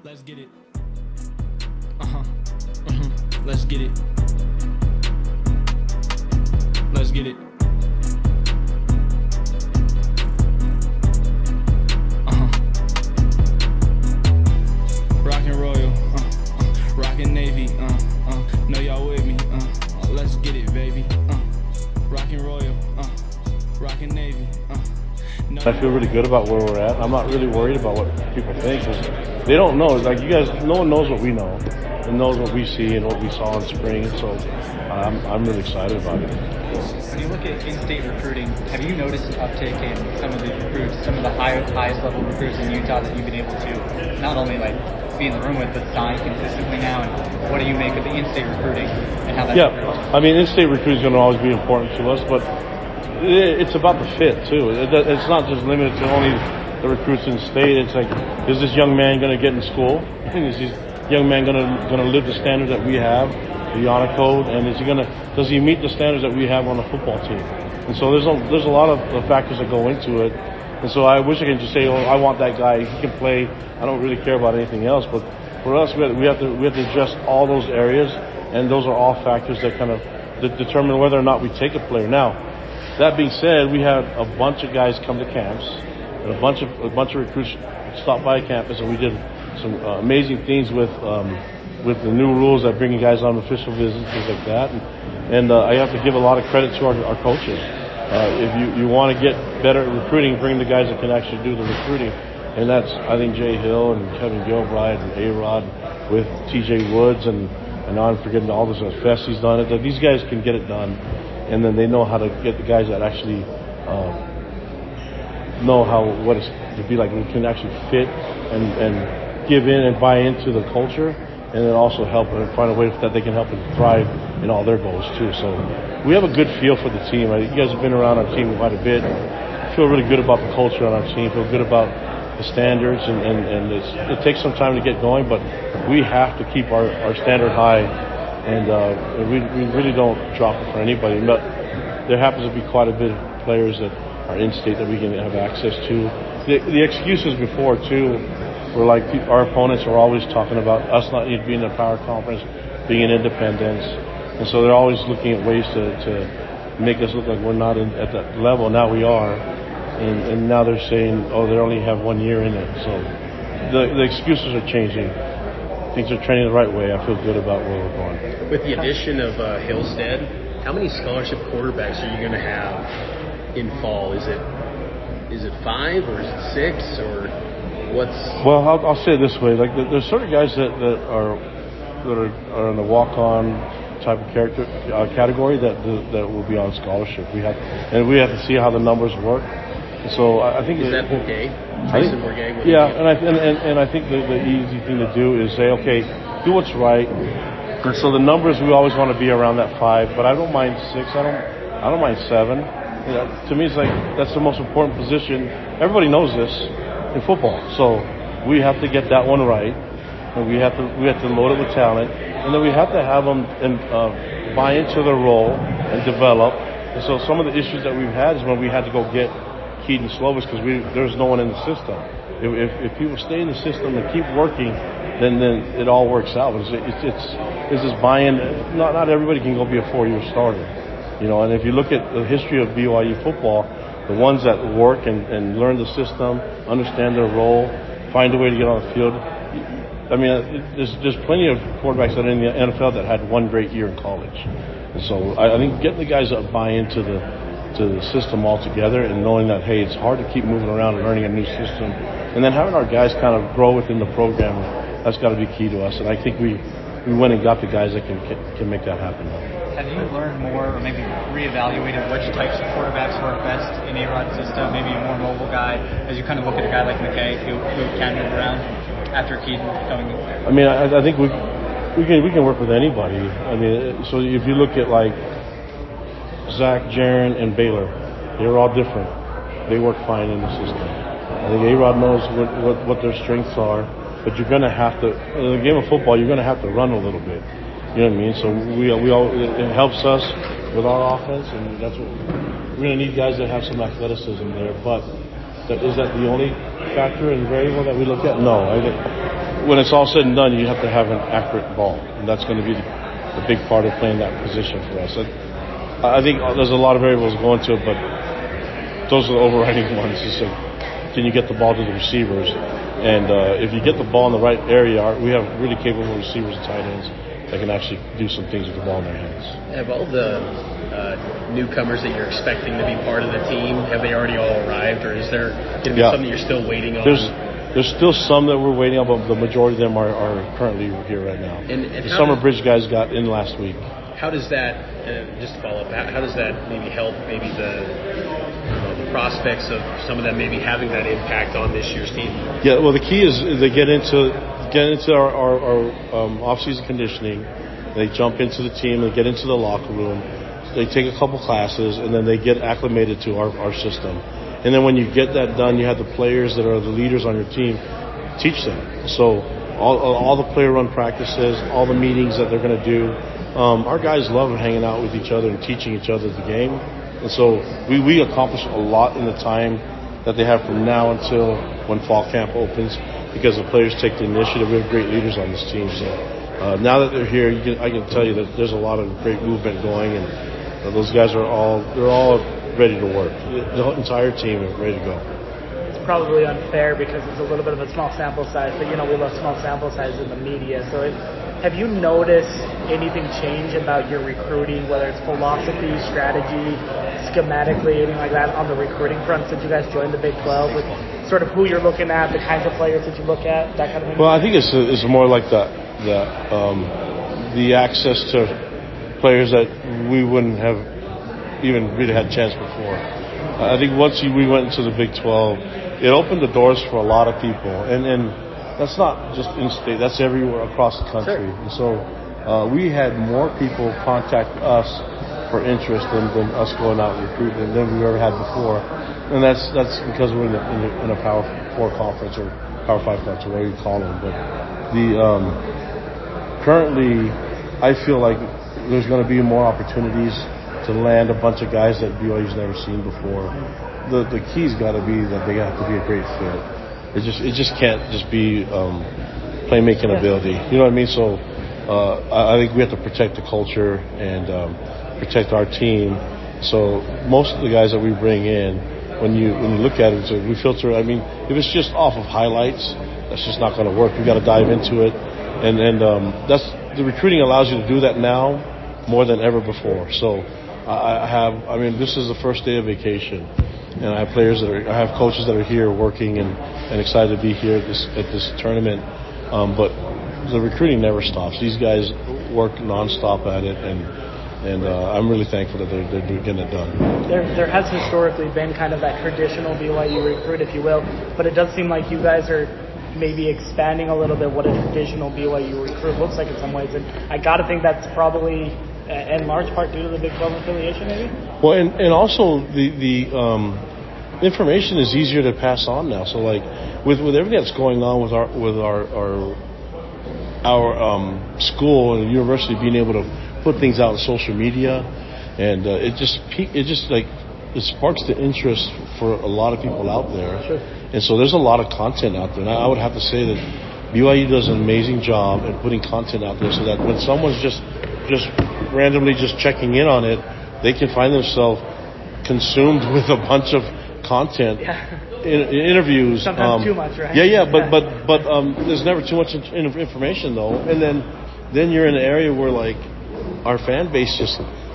Let's get it. Let's get it. Let's get it. Rockin' Royal, rockin' Navy, know y'all with me, let's get it, baby, rockin' Royal, rockin' Navy, I feel really good about where we're at. I'm not really worried about what people think. They don't know. Like you guys, no one knows what we know and knows what we see and what we saw in spring. So I'm really excited about it. When you look at in-state recruiting, have you noticed an uptick in some of the recruits, some of the highest level recruits in Utah that you've been able to not only like be in the room with, but sign consistently now? And what do you make of the in-state recruiting and how that? Yeah, I mean, in-state recruiting is going to always be important to us, but it's about the fit too. It's not just limited to only the recruits in state. It's like, is this young man going to get in school? Is this young man going to live the standards that we have, the honor code, and does he meet the standards that we have on the football team? And so there's a lot of factors that go into it. And so I wish I could just say, oh, I want that guy. He can play. I don't really care about anything else. But for us, we have to address all those areas, and those are all factors that kind of determine whether or not we take a player. Now, that being said, we had a bunch of guys come to camps, and a bunch of recruits stopped by campus, and we did some amazing things with the new rules that bringing guys on official visits, things like that. And I have to give a lot of credit to our coaches. If you want to get better at recruiting, bring the guys that can actually do the recruiting. And that's, I think, Jay Hill and Kevin Gilbride and A-Rod with TJ Woods, and now I'm forgetting all this. Fessie's done it. These guys can get it done. And then they know how to get the guys that actually know what it's to be like, and can actually fit and give in and buy into the culture, and then also help and find a way that they can help and thrive in all their goals too. So we have a good feel for the team. You guys have been around our team quite a bit. I feel really good about the culture on our team. Feel good about the standards, and it takes some time to get going, but we have to keep our standard high. And we really don't drop it for anybody. But there happens to be quite a bit of players that are in-state that we can have access to. The excuses before, too, were like our opponents are always talking about us not being in a power conference, being in independence. And so they're always looking at ways to make us look like we're not at that level. Now we are. And now they're saying, oh, they only have 1 year in it. So the excuses are changing. Things are trending the right way. I feel good about where we're going. With the addition of Hillstead, how many scholarship quarterbacks are you going to have in fall? Is it 5 or is it 6 or what's? Well, I'll say it this way: like there's certain guys that are in the walk-on type of character category that will be on scholarship. We have to see how the numbers work. So I think is that okay? Yeah, and I think the easy thing to do is say, okay, do what's right. And so the numbers, we always want to be around that 5, but I don't mind 6. I don't mind 7. You know, to me, it's like that's the most important position. Everybody knows this in football, so we have to get that one right, and we have to load it with talent, and then we have to have them buy into their role and develop. And so some of the issues that we've had is when we had to go get Keaton Slovis because there's no one in the system. If people stay in the system and keep working, then it all works out. It's this buy-in. Not everybody can go be a 4-year starter, you know. And if you look at the history of BYU football, the ones that work and learn the system, understand their role, find a way to get on the field. I mean, there's plenty of quarterbacks that are in the NFL that had one great year in college. And so I think getting the guys that buy into the system altogether, and knowing that, hey, it's hard to keep moving around and learning a new system, and then having our guys kind of grow within the program, that's got to be key to us. And I think we went and got the guys that can make that happen. Have you learned more, or maybe reevaluated which types of quarterbacks work best in A-Rod's system? Maybe a more mobile guy, as you kind of look at a guy like McCae who can move around after Keaton coming in? I mean, I think we can work with anybody. I mean, so if you look at like Zach, Jaron, and Baylor, they're all different. They work fine in the system. I think A-Rod knows what their strengths are, but you're going to have to, in the game of football, you're going to have to run a little bit. You know what I mean? So it helps us with our offense, and that's what we're going to need, guys that have some athleticism there. But is that the only factor and variable that we look at? No. I think when it's all said and done, you have to have an accurate ball, and that's going to be the big part of playing that position for us. I think there's a lot of variables going to it, but those are the overriding ones. Is can you get the ball to the receivers? And if you get the ball in the right area, we have really capable receivers and tight ends that can actually do some things with the ball in their hands. Have all the newcomers that you're expecting to be part of the team, have they already all arrived, or is there going to be something you're still waiting on? There's still some that we're waiting on, but the majority of them are currently here right now. And the Summer Bridge guys got in last week. How does that, just to follow up, how does that maybe help maybe the prospects of some of them maybe having that impact on this year's team? Yeah, well, the key is they get into our off-season conditioning. They jump into the team. They get into the locker room. They take a couple classes, and then they get acclimated to our system. And then when you get that done, you have the players that are the leaders on your team teach them. So all the player-run practices, all the meetings that they're going to do, our guys love hanging out with each other and teaching each other the game. And so we accomplish a lot in the time that they have from now until when fall camp opens, because the players take the initiative. We have great leaders on this team. So now that they're here, I can tell you that there's a lot of great movement going, and those guys are all ready to work. The entire team is ready to go. It's probably unfair because it's a little bit of a small sample size, but we love small sample size in the media. So have you noticed anything change about your recruiting, whether it's philosophy, strategy, schematically, anything like that on the recruiting front since you guys joined the Big 12, with sort of who you're looking at, the kinds of players that you look at, that kind of thing? Well, I think it's more like the access to players that we wouldn't have even really had a chance before. I think once we went into the Big 12, it opened the doors for a lot of people, and that's not just in-state, that's everywhere across the country. Sure. And so we had more people contact us for interest than us going out and recruiting than we've ever had before. And that's because we're in a Power 4 conference or Power 5 conference, or whatever you call them. But currently, I feel like there's going to be more opportunities to land a bunch of guys that BYU's never seen before. The key's got to be that they have to be a great fit. It just can't just be playmaking ability. You know what I mean? So I think we have to protect the culture and protect our team. So most of the guys that we bring in, when you look at it, so we filter. I mean, if it's just off of highlights, that's just not going to work. We got to dive into it, and that's the recruiting allows you to do that now more than ever before. So this is the first day of vacation, and I have coaches that are here working and excited to be here at this tournament. But the recruiting never stops. These guys work nonstop at it, and I'm really thankful that they're getting it done. There has historically been kind of that traditional BYU recruit, if you will, but it does seem like you guys are maybe expanding a little bit what a traditional BYU recruit looks like in some ways, and I got to think that's probably in large part due to the Big 12 affiliation, maybe? Well, and also the information is easier to pass on now. So like with everything that's going on with our school and university being able to put things out on social media, and it sparks the interest for a lot of people out there. Sure. And so there's a lot of content out there. And I would have to say that BYU does an amazing job at putting content out there so that when someone's just randomly just checking in on it, they can find themselves consumed with a bunch of content. Interviews. Sometimes too much, right? Yeah, but there's never too much information though. And then you're in an area where like our fan base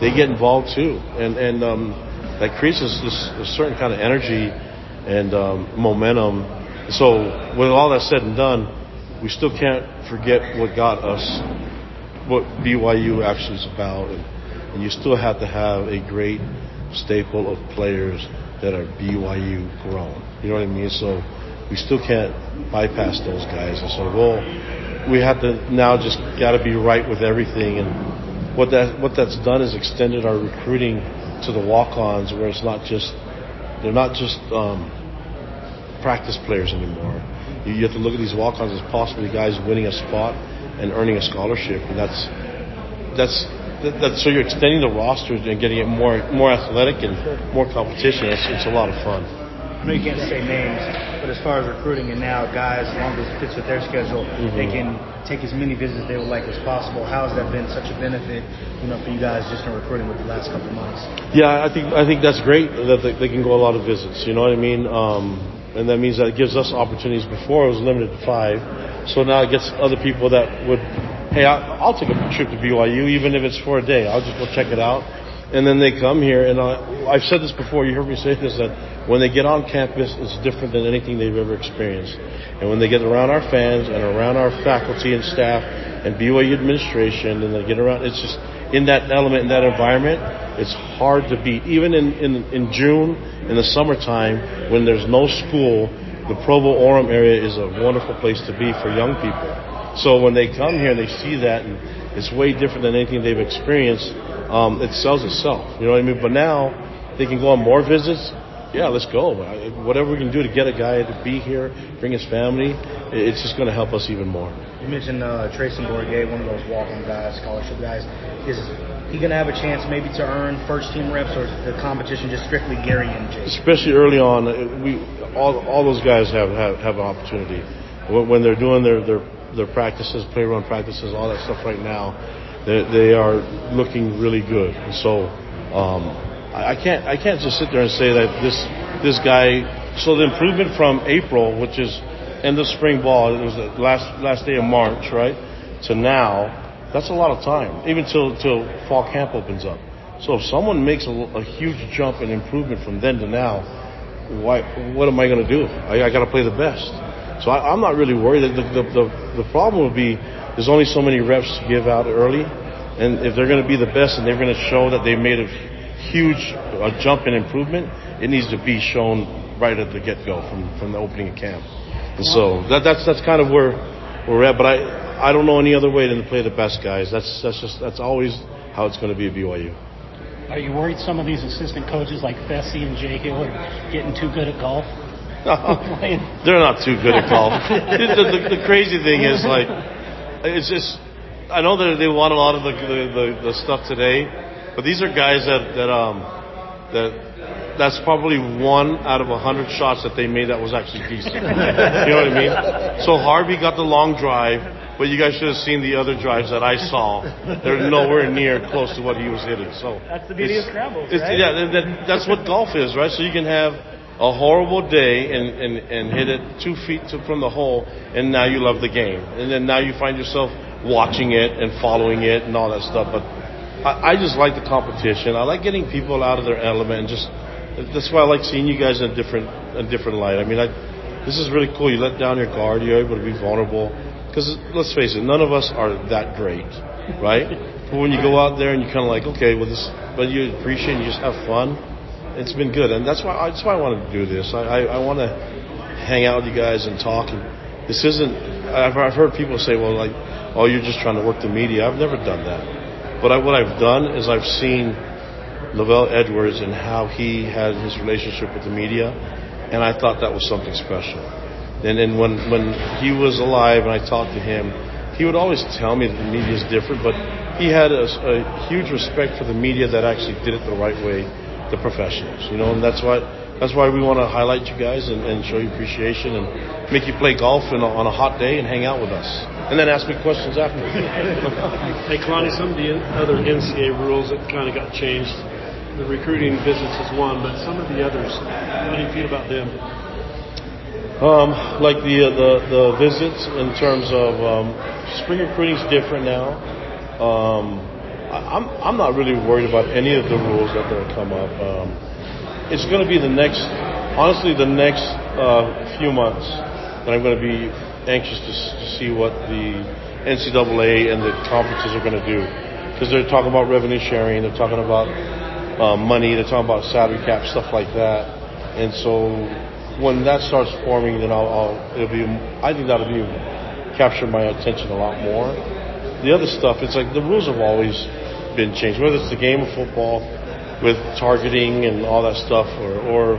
they get involved too, and that creates this certain kind of energy and momentum. So with all that said and done, we still can't forget what got us, what BYU actually is about, and you still have to have a great staple of players that are BYU grown. You know what I mean? So we still can't bypass those guys. And so we have to now just got to be right with everything. And what that's done is extended our recruiting to the walk-ons, where they're not just practice players anymore. You have to look at these walk-ons as possibly guys winning a spot and earning a scholarship, and that's so you're extending the roster and getting it more athletic and more competition. It's a lot of fun. I know you can't say names, but as far as recruiting and now guys, as long as it fits with their schedule, they can take as many visits they would like as possible. How has that been such a benefit, for you guys just in recruiting with the last couple of months? Yeah, I think that's great that they can go a lot of visits. You know what I mean? And that means that it gives us opportunities. Before it was limited to 5, so now it gets other people that would, hey, I'll take a trip to BYU even if it's for a day. I'll just go check it out. And then they come here, and I've said this before, you heard me say this, that when they get on campus, it's different than anything they've ever experienced. And when they get around our fans and around our faculty and staff and BYU administration, and they get around, it's just in that element, in that environment, it's hard to beat. Even in June, in the summertime, when there's no school, the Provo-Orem area is a wonderful place to be for young people. So when they come here and they see that, and it's way different than anything they've experienced, it sells itself. You know what I mean? But now they can go on more visits. Yeah, let's go. Whatever we can do to get a guy to be here, bring his family, it's just going to help us even more. You mentioned Trayson Bourget, one of those walk-on guys, scholarship guys. Is he going to have a chance maybe to earn first-team reps, or is the competition just strictly Gerry and Jake? Especially early on, all those guys have an opportunity. When they're doing their practices, play-run practices, all that stuff right now, they are looking really good. So I can't just sit there and say that this guy. So the improvement from April, which is end of spring ball, it was the last day of March, right, to now, that's a lot of time, even till fall camp opens up. So if someone makes a huge jump in improvement from then to now, what am I going to do? I got to play the best. So I'm not really worried. The problem would be there's only so many reps to give out early, and if they're going to be the best and they're going to show that they made a huge jump in improvement, it needs to be shown right at the get-go from the opening of camp. And so that's kind of where we're at. But I don't know any other way than to play the best guys. That's always how it's going to be at BYU. Are you worried some of these assistant coaches like Fessy and Jake Hill are getting too good at golf? They're not too good at golf. The crazy thing is, like, it's just, I know that they want a lot of the stuff today, but these are guys that's probably 1 out of 100 shots that they made that was actually decent. You know what I mean? So Harvey got the long drive, but you guys should have seen the other drives that I saw. They're nowhere near close to what he was hitting. So that's the beauty of scrambles, right? Yeah, that's what golf is, right? So you can have a horrible day and hit it 2 feet from the hole, and now you love the game. And then now you find yourself watching it and following it and all that stuff. But I just like the competition. I like getting people out of their element, and that's why I like seeing you guys in a different light. I mean, this is really cool. You let down your guard. You're able to be vulnerable. Because let's face it, none of us are that great, right? But when you go out there and you kind of like, okay, but you appreciate and you just have fun. It's been good, and that's why I wanted to do this. I want to hang out with you guys and talk. And this isn't. I've heard people say, well, like, oh, you're just trying to work the media. I've never done that. But what I've done is I've seen Lavelle Edwards and how he had his relationship with the media, and I thought that was something special. And then when he was alive and I talked to him, he would always tell me that the media is different, but he had a huge respect for the media that actually did it the right way, the professionals, and that's why we want to highlight you guys and show you appreciation and make you play golf on a hot day and hang out with us, and then ask me questions after. Hey, Kalani, some of the other NCAA rules that kind of got changed, the recruiting visits is one, but some of the others, how do you feel about them? Like the visits in terms of spring recruiting is different now. I'm not really worried about any of the rules that will come up. It's going to be the next few months that I'm going to be anxious to see what the NCAA and the conferences are going to do, because they're talking about revenue sharing, they're talking about money, they're talking about salary cap, stuff like that. And so when that starts forming, then I think that'll capture my attention a lot more. The other stuff, it's like the rules have always been changed, whether it's the game of football with targeting and all that stuff, or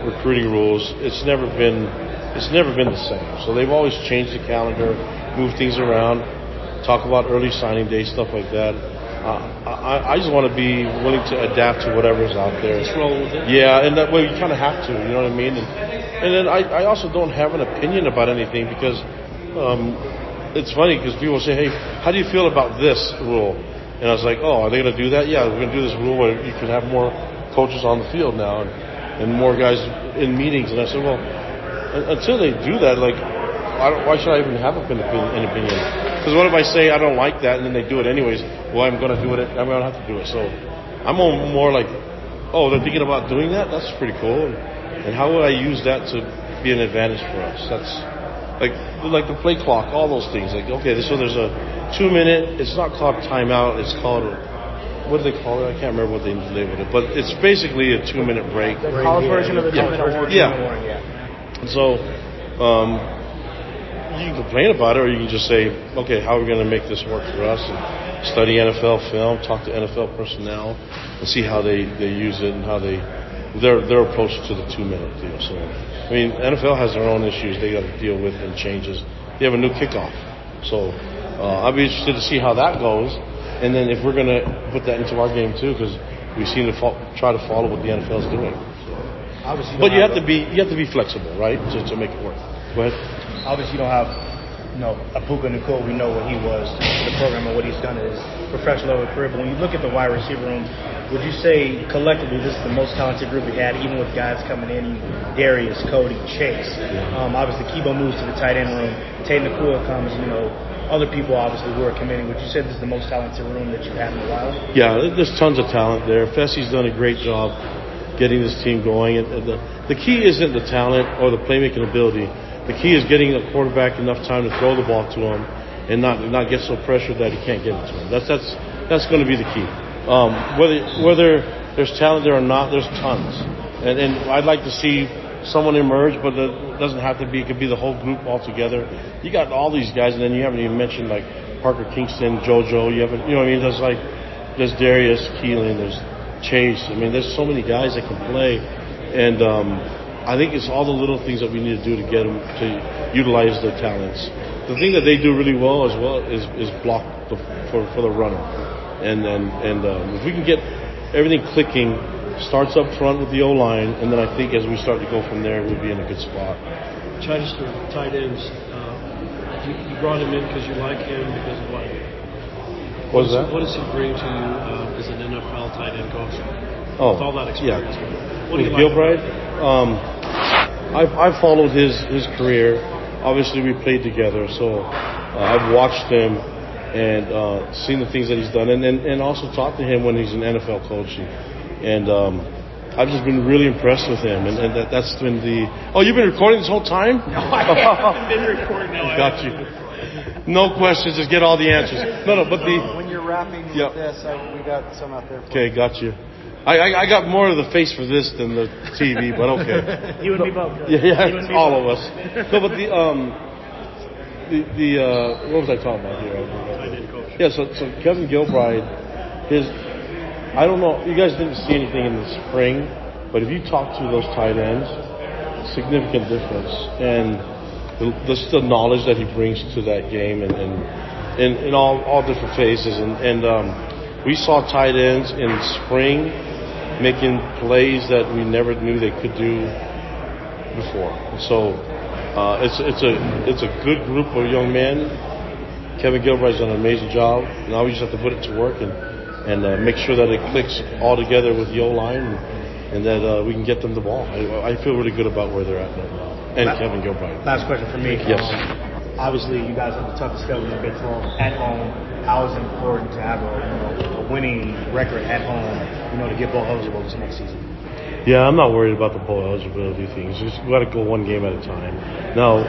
recruiting rules. It's never been the same. So they've always changed the calendar, moved things around, talk about early signing day, stuff like that. I just want to be willing to adapt to whatever's out there. Just roll with it. Yeah, and that way you kind of have to, you know what I mean? And then I also don't have an opinion about anything because it's funny because people say, hey, how do you feel about this rule? And I was like, oh, are they going to do that? Yeah, we're going to do this rule where you can have more coaches on the field now and more guys in meetings. And I said, well, until they do that, like, why should I even have an opinion? Because what if I say I don't like that and then they do it anyways? Well, I'm going to do it. I'm going to have to do it. So I'm more like, oh, they're thinking about doing that? That's pretty cool. And how would I use that to be an advantage for us? That's like the play clock, all those things. Like, okay, so there's a 2-minute. It's not called timeout. It's called, what do they call it? I can't remember what they labeled it. But it's basically a 2-minute break. The college version of the 2-minute warning. Yeah. So you can complain about it, or you can just say, okay, how are we going to make this work for us? And study NFL film, talk to NFL personnel, and see how they use it and how their approach to the 2-minute deal. So, I mean, NFL has their own issues they got to deal with and changes. They have a new kickoff. So I'll be interested to see how that goes. And then if we're going to put that into our game too, because we seem to try to follow what the NFL is doing. So. But you have to be flexible, right, to make it work. Go ahead. Obviously, you don't have, a Puka Nicole. We know what he was to the program and what he's done in his professional career. But when you look at the wide receiver room, would you say collectively this is the most talented group we had, even with guys coming in, Darius, Cody, Chase? Obviously, Kibo moves to the tight end room. Tate Nakua comes, other people obviously who are committing. Would you say this is the most talented room that you've had in a while? Yeah, there's tons of talent there. Fessie's done a great job getting this team going. And the key isn't the talent or the playmaking ability. The key is getting a quarterback enough time to throw the ball to him and not get so pressured that he can't get it to him. That's going to be the key. Whether there's talent there or not, there's tons. And I'd like to see someone emerge, but it doesn't have to be. It could be the whole group all together. You got all these guys, and then you haven't even mentioned like Parker Kingston, JoJo. You haven't, what I mean? There's Darius, Keelan, there's Chase. I mean, there's so many guys that can play, and I think it's all the little things that we need to do to get them to utilize their talents. The thing that they do really well is block for the runner, and if we can get everything clicking, starts up front with the O-line, and then I think as we start to go from there, we'll be in a good spot. Chester, tight ends. You brought him in because you like him because of what? What does he bring to you as an NFL tight end coach? Oh, with all that experience. Yeah. What do you like Gilbride? I followed his career. Obviously, we played together, so I've watched him and seen the things that he's done, and also talked to him when he's an NFL coach. And I've just been really impressed with him, and that's been the. Oh, you've been recording this whole time? No, I haven't been recording. No, got you. No questions, just get all the answers. No, but when you're rapping with this, we got some out there. Okay, got you. I got more of the face for this than the TV, but okay. You and me both. Yeah, all of us. No, but the what was I talking about here? Yeah, so Kevin Gilbride, I don't know, you guys didn't see anything in the spring, but if you talk to those tight ends, significant difference, and the knowledge that he brings to that game, and in all different phases, and we saw tight ends in spring making plays that we never knew they could do before. So it's a good group of young men. Kevin Gilbride's done an amazing job. Now we just have to put it to work and make sure that it clicks all together with the O-line and that we can get them the ball. I feel really good about where they're at now. And Kevin Gilbride. Last question for me. Yes. Obviously, you guys have the toughest schedule in the Big 12 at home. How is it important to have a winning record at home, to get bowl eligible this next season? Yeah, I'm not worried about the bowl eligibility things. We got to go one game at a time. Now,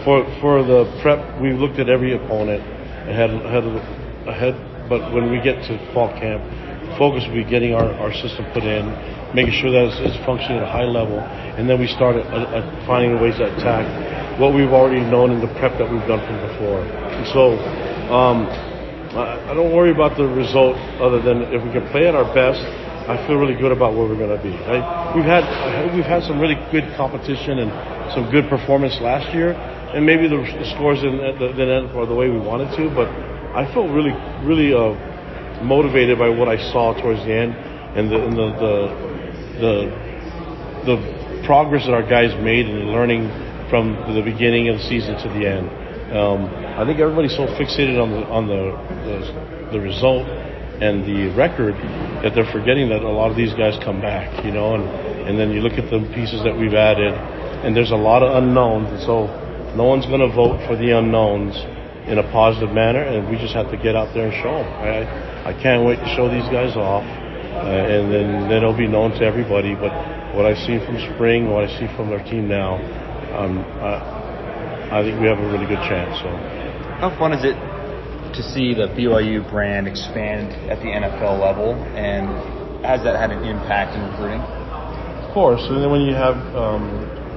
for the prep, we've looked at every opponent ahead. But when we get to fall camp, focus will be getting our system put in, making sure that it's functioning at a high level, and then we start finding ways to attack what we've already known in the prep that we've done from before. And so I don't worry about the result other than if we can play at our best, I feel really good about where we're going to be. We've had some really good competition and some good performance last year, and maybe the scores didn't end up the way we wanted to, but I feel really motivated by what I saw towards the end and the progress that our guys made in learning from the beginning of the season to the end. I think everybody's so fixated on the result and the record that they're forgetting that a lot of these guys come back, and then you look at the pieces that we've added, and there's a lot of unknowns, and so no one's going to vote for the unknowns in a positive manner, and we just have to get out there and show them. I can't wait to show these guys off, and then it'll be known to everybody. But what I've seen from spring, what I see from their team now, I think we have a really good chance. So, how fun is it to see the BYU brand expand at the NFL level, and has that had an impact in recruiting? Of course, and then when you have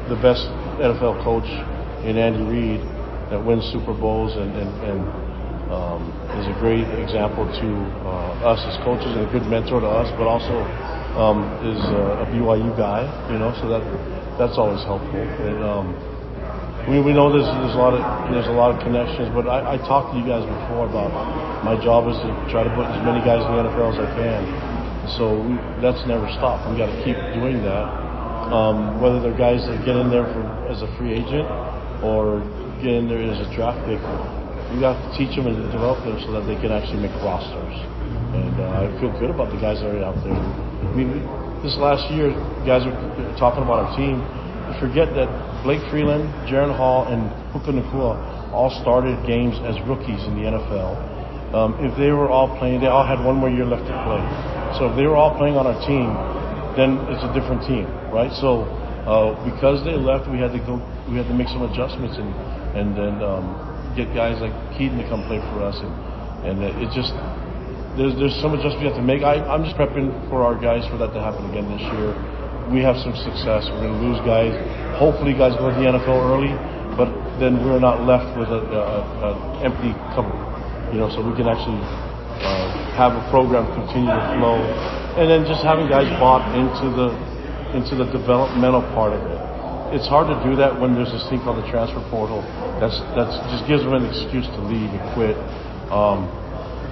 the best NFL coach in Andy Reid that wins Super Bowls and is a great example to us as coaches and a good mentor to us, but also is a BYU guy, so that's always helpful. And we know there's a lot of connections, but I talked to you guys before about my job is to try to put as many guys in the NFL as I can. So that's never stopped. We got to keep doing that. Whether they're guys that get in there as a free agent or get in there as a draft pick, we got to teach them and develop them so that they can actually make rosters. And I feel good about the guys that are out there. I mean, this last year, guys are talking about our team. You forget that Blake Freeland, Jaron Hall, and Puka Nacua all started games as rookies in the NFL. If they were all playing, they all had one more year left to play. So if they were all playing on our team, then it's a different team, right? So because they left, we had to make some adjustments and then get guys like Keaton to come play for us, and it just there's some adjustments we have to make. I'm just prepping for our guys for that to happen again this year. We have some success. We're going to lose guys. Hopefully, guys go to the NFL early, but then we're not left with an empty cupboard, so we can actually have a program continue to flow, and then just having guys bought into the developmental part of it. It's hard to do that when there's this thing called the transfer portal. That's just gives them an excuse to leave and quit.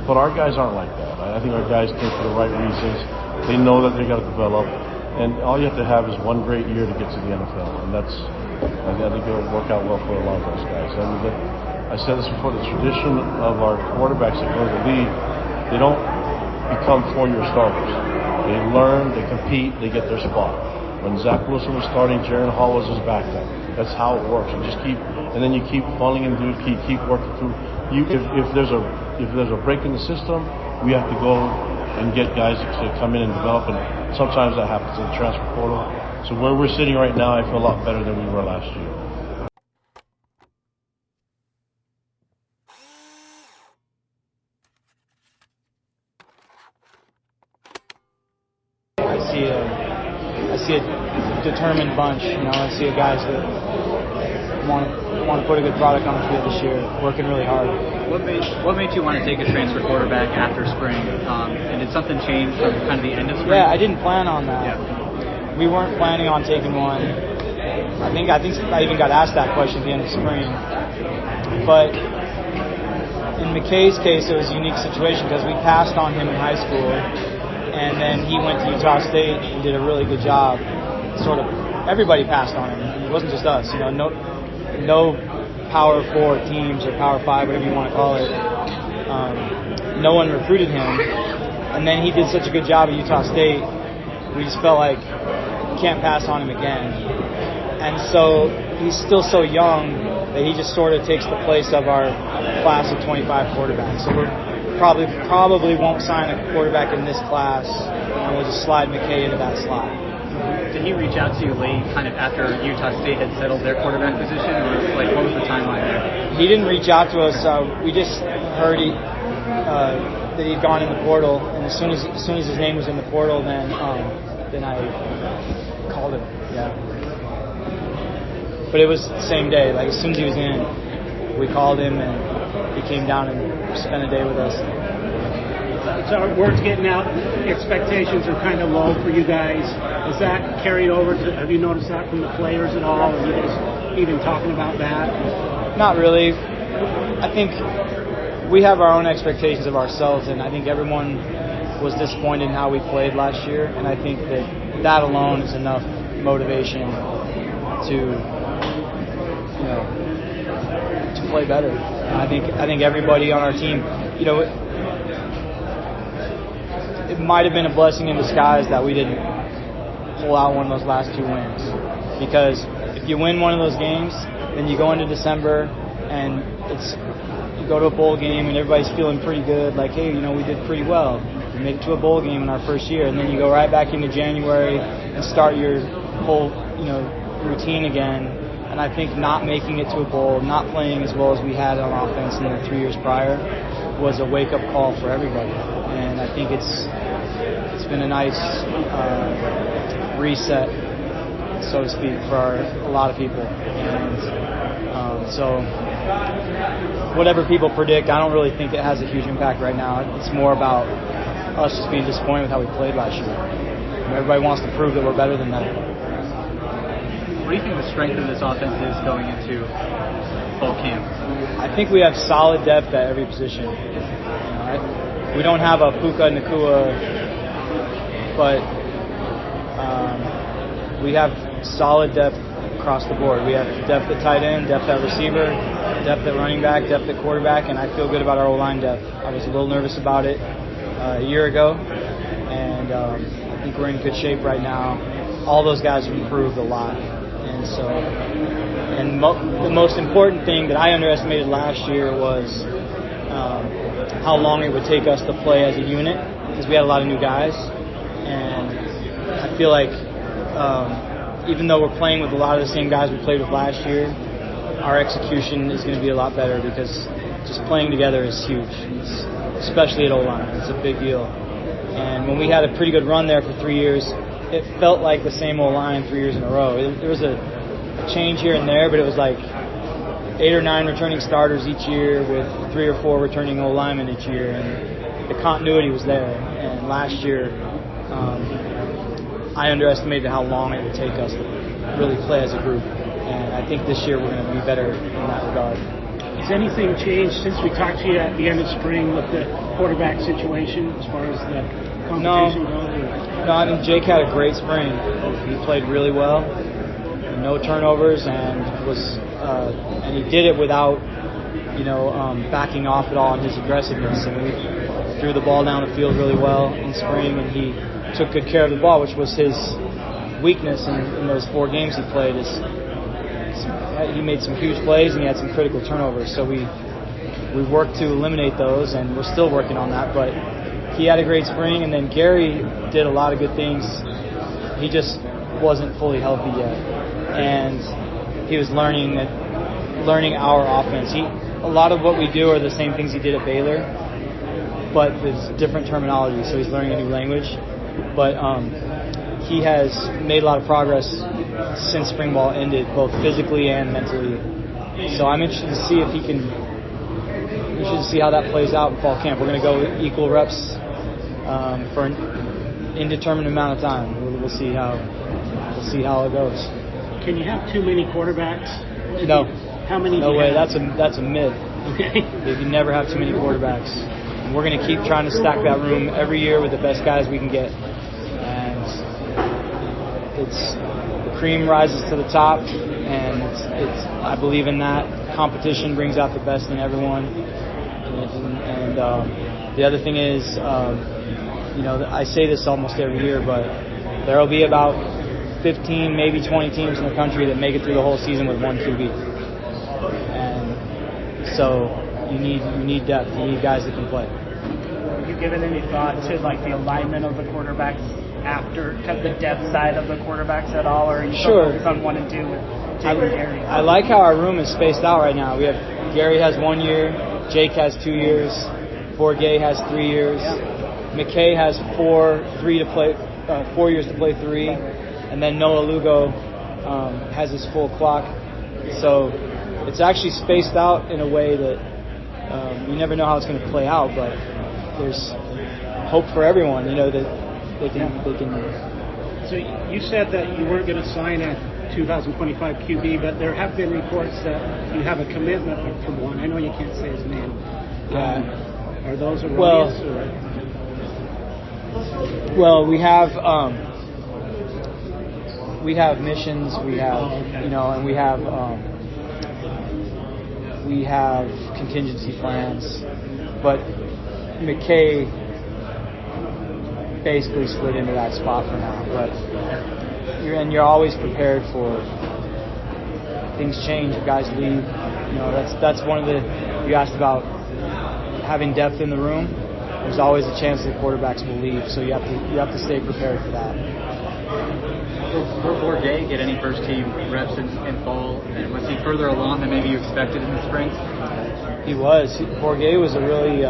But our guys aren't like that. I think our guys came for the right reasons. They know that they got to develop, and all you have to have is one great year to get to the NFL, and I think it'll work out well for a lot of those guys. I said this before. The tradition of our quarterbacks that go to the league, they don't become 4-year starters. They learn, they compete, they get their spot. When Zach Wilson was starting, Jaron Hall was his backup. That's how it works. You just keep, and then you keep funneling and keep working through. If there's a break in the system, we have to go and get guys to come in and develop, and sometimes that happens in the transfer portal. So where we're sitting right now, I feel a lot better than we were last year. I see a determined bunch. I see guys that want to put a good product on the field this year, working really hard. What made you want to take a transfer quarterback after spring? And did something change from kind of the end of spring? Yeah, I didn't plan on that. Yeah. We weren't planning on taking one. I think I even got asked that question at the end of spring. But in McCae's case, it was a unique situation because we passed on him in high school, and then he went to Utah State and did a really good job. Sort of everybody passed on him. It wasn't just us. No Power 4 teams or Power 5, whatever you want to call it. No one recruited him, and then he did such a good job at Utah State. We just felt like we can't pass on him again. And so he's still so young that he just sort of takes the place of our class of 25 quarterbacks. So we're probably won't sign a quarterback in this class, and we'll just slide McCae into that slot. Did he reach out to you late, kind of after Utah State had settled their quarterback position, or what was the timeline there? He didn't reach out to us. We just heard that he'd gone in the portal, and as soon as his name was in the portal, then I called him. Yeah. But it was the same day. Like as soon as he was in, we called him, and he came down and spent a day with us. So word's getting out, expectations are kind of low for you guys. Is that carried over to, have you noticed that from the players at all? Are you guys even talking about that? Not really. I think we have our own expectations of ourselves, and I think everyone was disappointed in how we played last year, and I think that alone is enough motivation to play better. And I think everybody on our team, it might have been a blessing in disguise that we didn't pull out one of those last 2 wins, because if you win one of those games, then you go into December and you go to a bowl game and everybody's feeling pretty good, like, hey, we did pretty well. We made it to a bowl game in our first year, and then you go right back into January and start your whole routine again. And I think not making it to a bowl, not playing as well as we had on offense in the 3 years prior, was a wake-up call for everybody. And I think it's been a nice reset, so to speak, for a lot of people. And so whatever people predict, I don't really think it has a huge impact right now. It's more about us just being disappointed with how we played last year. Everybody wants to prove that we're better than that. What do you think the strength of this offense is going into fall camp? I think we have solid depth at every position. We don't have a Puka Nakua, but we have solid depth across the board. We have depth at tight end, depth at receiver, depth at running back, depth at quarterback, and I feel good about our O-line depth. I was a little nervous about it a year ago, and I think we're in good shape right now. All those guys have improved a lot. And so, the most important thing that I underestimated last year was how long it would take us to play as a unit, because we had a lot of new guys. And I feel like even though we're playing with a lot of the same guys we played with last year, our execution is going to be a lot better, because just playing together is huge, especially at O-line. It's a big deal. And when we had a pretty good run there for 3 years, it felt like the same O-line 3 years in a row. There was a change here and there, but it was like 8 or 9 returning starters each year with 3 or 4 returning O-linemen each year, and the continuity was there. And last year, I underestimated how long it would take us to really play as a group. And I think this year we're going to be better in that regard. Has anything changed since we talked to you at the end of spring with the quarterback situation as far as the competition goes? No, I mean, Jake had a great spring. He played really well, no turnovers, and and he did it without, backing off at all on his aggressiveness. And we threw the ball down the field really well in spring, and he took good care of the ball, which was his weakness in those 4 games he played. He made some huge plays and he had some critical turnovers. So we worked to eliminate those, and we're still working on that. But he had a great spring, and then Gerry did a lot of good things. He just wasn't fully healthy yet, and he was learning our offense. A lot of what we do are the same things he did at Baylor, but there's different terminology, so he's learning a new language. But he has made a lot of progress since spring ball ended, both physically and mentally. So I'm interested to see if he can. Interested to see how that plays out in fall camp. We're going to go equal reps for an indeterminate amount of time. We'll see how it goes. Can you have too many quarterbacks? No. How many? No do you way. have? That's a myth. Okay. You can never have too many quarterbacks. And we're going to keep trying to stack that room every year with the best guys we can get. And the cream rises to the top, and it's I believe in that. Competition brings out the best in everyone. And the other thing is, I say this almost every year, but there will be about 15, maybe 20 teams in the country that make it through the whole season with one QB. And so you need depth. You need guys that can play. Have you given any thought to the alignment of the quarterbacks after the depth side of the quarterbacks at all, or are you focused on 1 and 2 with Jake and Gerry? I like how our room is spaced out right now. We have Gerry has 1 year, Jake has 2 years, Bourget has 3 years, McCae has 4 years to play 3, and then Noah Lugo has his full clock. So it's actually spaced out in a way that you never know how it's going to play out, but there's hope for everyone. That they can. So you said that you weren't going to sign a 2025 QB, but there have been reports that you have a commitment from one. I know you can't say his name, Are those Well, erroneous? well, we have missions, we have and we have contingency plans, but McCae basically slid into that spot for now. But you're always prepared for things change. If guys leave, that's one of the, you asked about having depth in the room. There's always a chance that quarterbacks will leave, so you have to stay prepared for that. Will Bourget get any first team reps in fall? And was he further along than maybe you expected in the spring? He was. Bourget was a really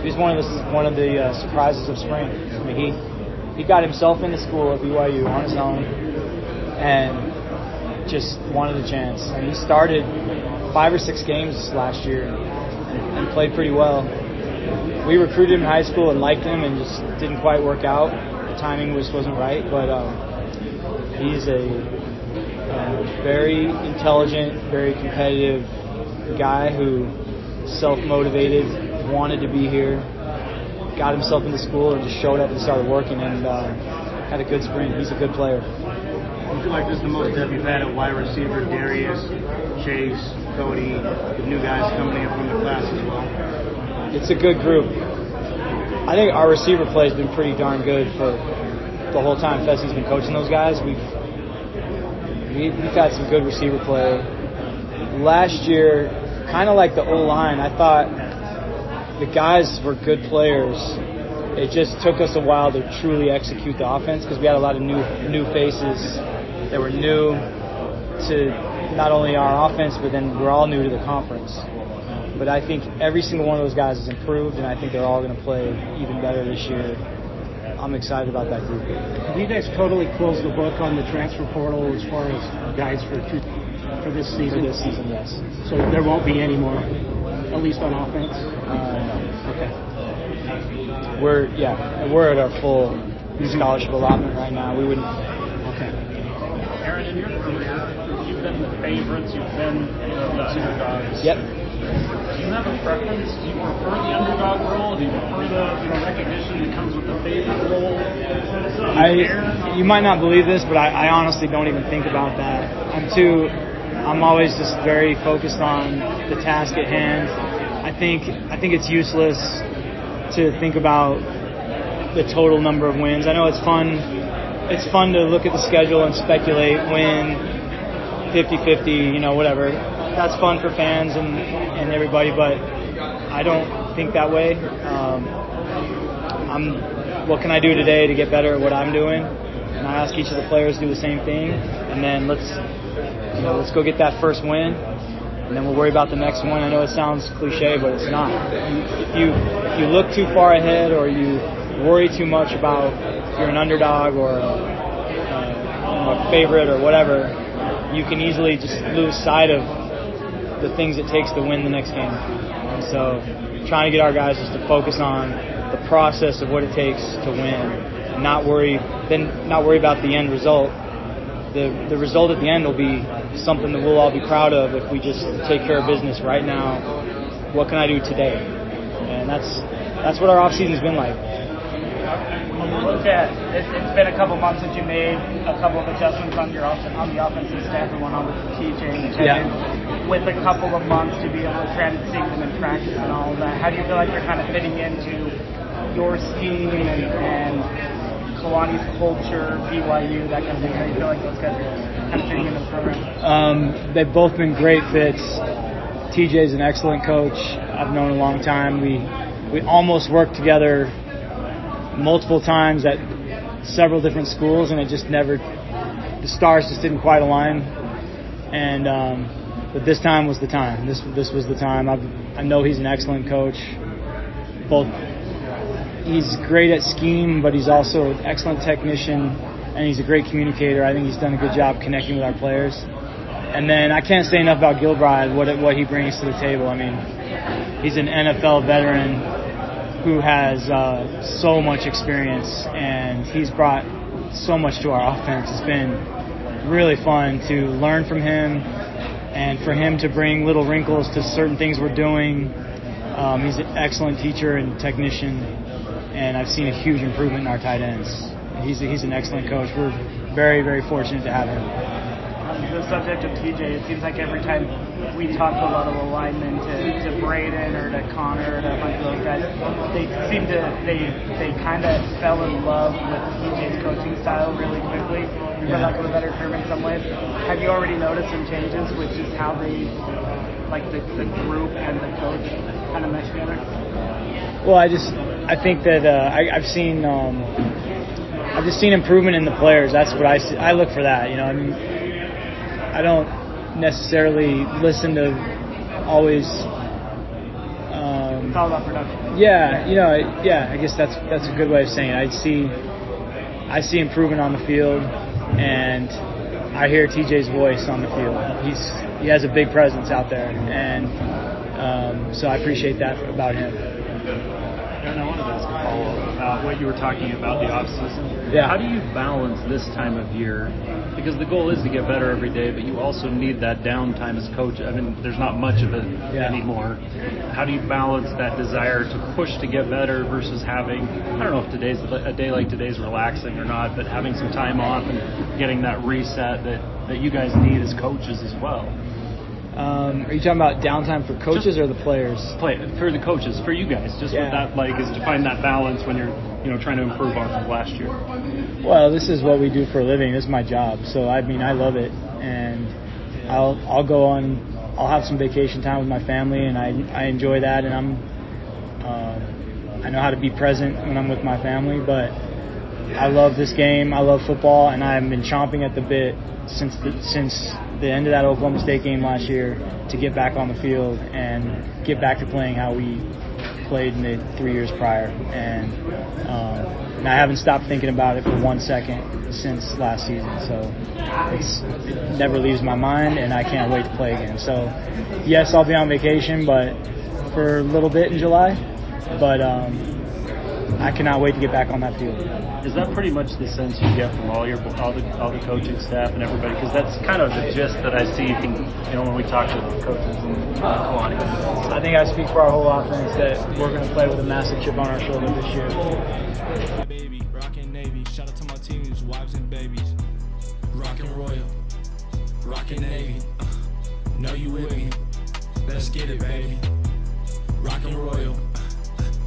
he was one of the surprises of spring. I mean, he got himself into school at BYU on his own and just wanted a chance. I mean, he started 5 or 6 games last year and played pretty well. We recruited him in high school and liked him, and just didn't quite work out. The timing wasn't right, but he's a very intelligent, very competitive guy who self-motivated, wanted to be here, got himself into school, and just showed up and started working, and had a good spring. He's a good player. I feel like this is the most depth you've had at wide receiver. Darius, Chase, Cody, the new guys coming in from the class as well. It's a good group. I think our receiver play has been pretty darn good for the whole time Fessie's been coaching those guys. We've had some good receiver play. Last year, kind of like the O-line, I thought the guys were good players. It just took us a while to truly execute the offense because we had a lot of new faces that were new to not only our offense, but then we're all new to the conference. But I think every single one of those guys has improved, and I think they're all going to play even better this year. I'm excited about that group. Have you guys totally closed the book on the transfer portal as far as guys for this season? For this season, yes. So there won't be any more, at least on offense? No. Okay. We're at our full scholarship allotment right now. We wouldn't. Okay. Aaron, in your career, you've been the favorites, you've been the underdogs. Yep. Do you have a preference? Do you prefer the underdog role? Do you prefer the recognition that comes with the favorite role? You might not believe this, but I honestly don't even think about that. I'm always just very focused on the task at hand. I think it's useless to think about the total number of wins. I know it's fun. It's fun to look at the schedule and speculate, win 50-50, whatever. That's fun for fans and everybody, but I don't think that way. What can I do today to get better at what I'm doing? And I ask each of the players to do the same thing, and then let's go get that first win, and then we'll worry about the next one. I know it sounds cliche, but it's not. If you look too far ahead, or you worry too much about if you're an underdog or a favorite or whatever, you can easily just lose sight of the things it takes to win the next game. And so trying to get our guys just to focus on the process of what it takes to win, and not worry about the end result. The result at the end will be something that we'll all be proud of if we just take care of business right now. What can I do today? And that's what our off season's been like. When you look at it's been a couple months since you made a couple of adjustments on the offensive staff, and one on with TJ and Kevin. With a couple of months to be able to try to see them in practice and all of that, how do you feel like you're kind of fitting into your scheme and Kalani's culture, BYU, that kind of thing? How do you feel like those guys are kind of fitting in the program? They've both been great fits. TJ's an excellent coach. I've known a long time. We almost worked together multiple times at several different schools, and it just never, the stars just didn't quite align. And but this time was the time. This was the time. I know he's an excellent coach. He's great at scheme, but he's also an excellent technician, and he's a great communicator. I think he's done a good job connecting with our players. And then I can't say enough about Gilbride, what he brings to the table. I mean, he's an NFL veteran who has so much experience, and he's brought so much to our offense. It's been really fun to learn from him, and for him to bring little wrinkles to certain things we're doing. He's an excellent teacher and technician, and I've seen a huge improvement in our tight ends. He's an excellent coach. We're very, very fortunate to have him. On the subject of TJ, it seems like every time we talk to a lot of the linemen, to Braden or to Connor or to a bunch of those guys, they seem to they kind of fell in love with TJ's coaching style really quickly, for lack of a better term in some ways. Have you already noticed some changes with just how they, like the group and the coach kind of mesh together? Well, I think that I've seen just seen improvement in the players. That's what I see. I look for that. You know, I mean, I don't necessarily listen to always. It's all about production. Yeah, you know, yeah. I guess that's a good way of saying it. I see improvement on the field, and I hear TJ's voice on the field. He has a big presence out there, and so I appreciate that about him. And I wanted to ask a follow-up about what you were talking about the off-season. Yeah. How do you balance this time of year? Because the goal is to get better every day, but you also need that downtime as coach. I mean, there's not much of it anymore. How do you balance that desire to push to get better versus having, I don't know if a day like today's relaxing or not, but having some time off and getting that reset that you guys need as coaches as well? Are you talking about downtime for coaches or the players? For the coaches, for you guys, just what that like is to find that balance when you're trying to improve off of last year. Well, this is what we do for a living. This is my job, so I mean I love it, and I'll go on. I'll have some vacation time with my family, and I enjoy that, and I know how to be present when I'm with my family, but I love this game. I love football, and I've been chomping at the bit since the end of that Oklahoma State game last year to get back on the field and get back to playing how we played in the 3 years prior. And I haven't stopped thinking about it for 1 second since last season. So it never leaves my mind, and I can't wait to play again. So, yes, I'll be on vacation, but for a little bit in July. But I cannot wait to get back on that field. Is that pretty much the sense you get from all the coaching staff and everybody? Because that's kind of the gist that I see when we talk to the coaches in Kalani. I think I speak for our whole offense that we're going to play with a massive chip on our shoulder this year. Baby, rockin' Navy. Shout out to my team's wives and babies. Rockin' Royal, rockin' Navy. Know you with me? Let's get it, baby. Rockin' Royal,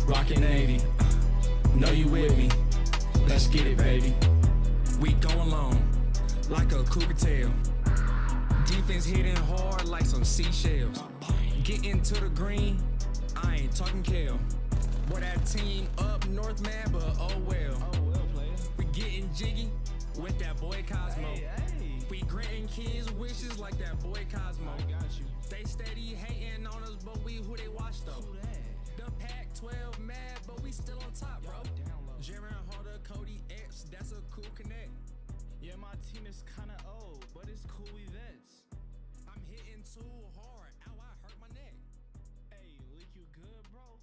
rockin' Navy. Know you with me? Let's get it, baby. We going long like a cougar tail. Defense hitting hard like some seashells. Getting to the green, I ain't talking kale. Boy, that team up north, man, but oh well. Player. We getting jiggy with that boy Cosmo. We granting kids wishes like that boy Cosmo. They steady hating on us, but we who they watch though. The Pac-12 mad, but we still on top, bro. Gerry, Harder, Cody, X, that's a cool connect. Yeah, my team is kinda old, but it's cool events. I'm hitting too hard, ow, I hurt my neck. Hey, Leak, you good, bro?